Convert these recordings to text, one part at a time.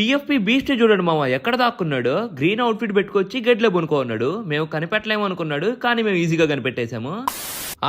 టీఎఫ్పీ beast చూడండి మామ ఎక్కడ దాక్కున్నాడు. గ్రీన్ అవుట్ఫిట్ పెట్టుకొచ్చి గెడ్లో బొనుకో ఉన్నాడు. మేము కనిపెట్టలేము అనుకున్నాడు, కానీ మేము ఈజీగా కనిపెట్టేశాము.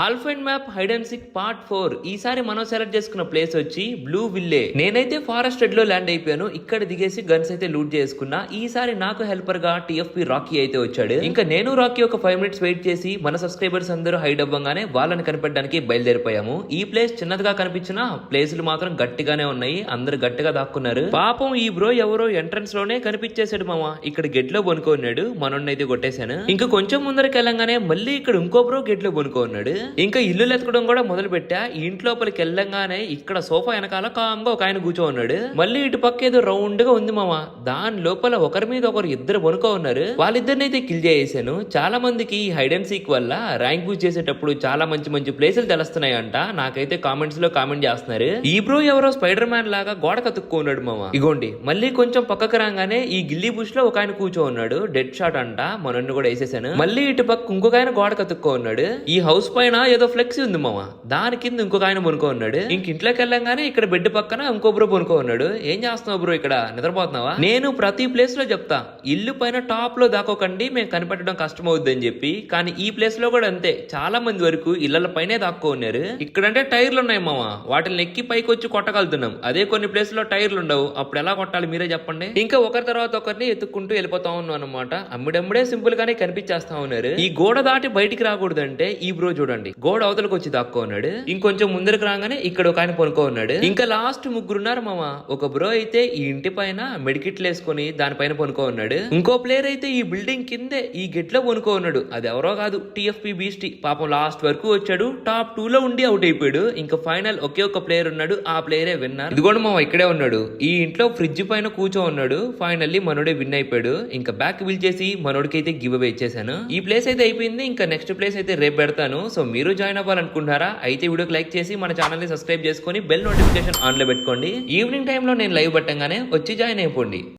Alpine map hide and seek part 4. ఈసారి మనం సెలెక్ట్ చేసుకున్న ప్లేస్ వచ్చి బ్లూ విల్లే. నేనైతే ఫారెస్ట్ రెడ్ లో ల్యాండ్ అయిపోయాను. ఇక్కడ దిగేసి గన్స్ అయితే లూట్ చేసుకున్నా. ఈసారి నాకు హెల్పర్ గా టీఎఫ్పీ రాకీ అయితే వచ్చాడు. ఇంకా నేను రాకీ ఒక 5 minutes వెయిట్ చేసి మన సబ్స్క్రైబర్స్ అందరూ హైడ్ అవ్వగానే వాళ్ళని కనిపెట్టడానికి బయలుదేరిపోయాము. ఈ ప్లేస్ చిన్నదిగా కనిపించినా ప్లేసులు మాత్రం గట్టిగానే ఉన్నాయి. అందరు గట్టిగా దాక్కున్నారు. పాపం ఈ బ్రో ఎవరో ఎంట్రన్స్ లోనే కనిపించేశాడు మామ. ఇక్కడ గెట్ లో బొనుకున్నాడు. మనోన్నైతే కొట్టేశాను. ఇంకా కొంచెం ముందరికి వెళ్ళంగానే మళ్ళీ ఇక్కడ ఇంకో బ్రో గెట్ లో బొనుకున్నాడు. ఇంకా ఇల్లు ఎత్తుకోవడం కూడా మొదలు పెట్టా. ఇంట్లోపలికి వెళ్ళంగానే ఇక్కడ సోఫా వెనకాల కామ్గా ఒక ఆయన కూర్చో ఉన్నాడు. మళ్ళీ ఇటు పక్క ఏదో రౌండ్ గా ఉంది మామ. దాని లోపల ఒకరి మీద ఒకరు ఇద్దరు బొనుకో ఉన్నారు. వాళ్ళిద్దరిని అయితే కిల్ చేసేసాను. చాలా మందికి హైడ్ అండ్ సీక్ వల్ల ర్యాంక్ బూస్ట్ చేసేటప్పుడు చాలా మంచి మంచి ప్లేసులు తెలుస్తున్నాయంట. నాకైతే కామెంట్స్ లో కామెంట్ చేస్తున్నారు. ఈ బ్రో ఎవరో స్పైడర్ మ్యాన్ లాగా గోడ కతుక్కున్నాడు మామ. ఇగోండి మళ్ళీ కొంచెం పక్కకు రాగానే ఈ గిల్లీ బుష్ లో ఒక ఆయన కూర్చో ఉన్నాడు. డెడ్ షాట్ అంట. మనోన్ని కూడా వేసేసాను. మళ్ళీ ఇటు పక్క ఇంకొక ఆయన గోడ కతుక్కో ఉన్నాడు. ఈ హౌస్ పైన ఏదో ఫ్లెక్సీ ఉంది మామ. దాని కింద ఇంకొక ఆయన బొనుకో ఉన్నాడు. ఇంట్లోకి వెళ్ళంగానే ఇక్కడ బెడ్ పక్కన ఇంకో బ్రో బొనుకో ఉన్నాడు. ఏం చేస్తున్నావు బ్రో, ఇక్కడ నిద్రపోతున్నావా? నేను ప్రతి ప్లేస్ లో చెప్తా, ఇల్లు పైన టాప్ లో దాక్కోకండి, మేము కనిపెట్టడం కష్టం అవుద్ది అని చెప్పి. కానీ ఈ ప్లేస్ లో కూడా అంతే. చాలా మంది వరకు ఇళ్ల పైనే దాక్కో ఉన్నారు. ఇక్కడంటే టైర్లు ఉన్నాయి మామ. వాటిని ఎక్కి పైకి వచ్చి కొట్టగలుగుతున్నాం. అదే కొన్ని ప్లేస్ లో టైర్లు ఉండవు. అప్పుడు ఎలా కొట్టాలి మీరే చెప్పండి. ఇంకా ఒకరి తర్వాత ఒకరిని ఎత్తుక్కుంటూ వెళ్ళిపోతా ఉన్నాం అనమాట. అమ్మిడమ్ముడే సింపుల్ గానే కనిపించేస్తా ఉన్నారు. ఈ గోడ దాటి బయటికి రాకూడదంటే ఈ బ్రో చూడండి గోడ అవతలకు వచ్చి దాక్కో ఉన్నాడు. ఇంకొంచెం ముందరకు రాగానే ఇక్కడ ఒక ఆయన పొనుకో ఉన్నాడు. ఇంకా లాస్ట్ ముగ్గురున్నారు మామ. ఒక బ్రో అయితే ఈ ఇంటి పైన మెడికిట్లు వేసుకుని దానిపైన పొనుకో ఉన్నాడు. ఇంకో ప్లేయర్ అయితే ఈ బిల్డింగ్ కిందే ఈ గెట్ లో పొనుకో ఉన్నాడు. అది ఎవరో కాదు, టీఎఫ్పీ బీస్ట్. పాపం లాస్ట్ వరకు వచ్చాడు. టాప్ 2 లో ఉండి అవుట్ అయిపోయాడు. ఇంకా ఫైనల్ ఒకే ఒక ప్లేయర్ ఉన్నాడు. ఆ ప్లేయరే విన్నర్. ఇది కూడా మామ ఇక్కడే ఉన్నాడు. ఈ ఇంట్లో ఫ్రిడ్జ్ పైన కూర్చో ఉన్నాడు. ఫైనల్లీ మనోడే విన్ అయిపోయాడు. ఇంకా బ్యాక్ బిల్ చేసి మనోడికి అయితే గివ్ అవే ఇచ్చేసాను. ఈ ప్లేస్ అయితే అయిపోయింది. ఇంకా నెక్స్ట్ ప్లేస్ అయితే రేపు పెడతాను. సో మీరు జాయిన్ అవ్వాలనుకుంటారా అయితే వీడియోకి లైక్ చేసి మన ఛానల్ ని సబ్స్క్రైబ్ చేసుకొని బెల్ నోటిఫికేషన్ ఆన్ లో పెట్టుకోండి. ఈవినింగ్ టైంలో నేను లైవ్ పెట్టంగానే వచ్చి జాయిన్ అయిపోండి.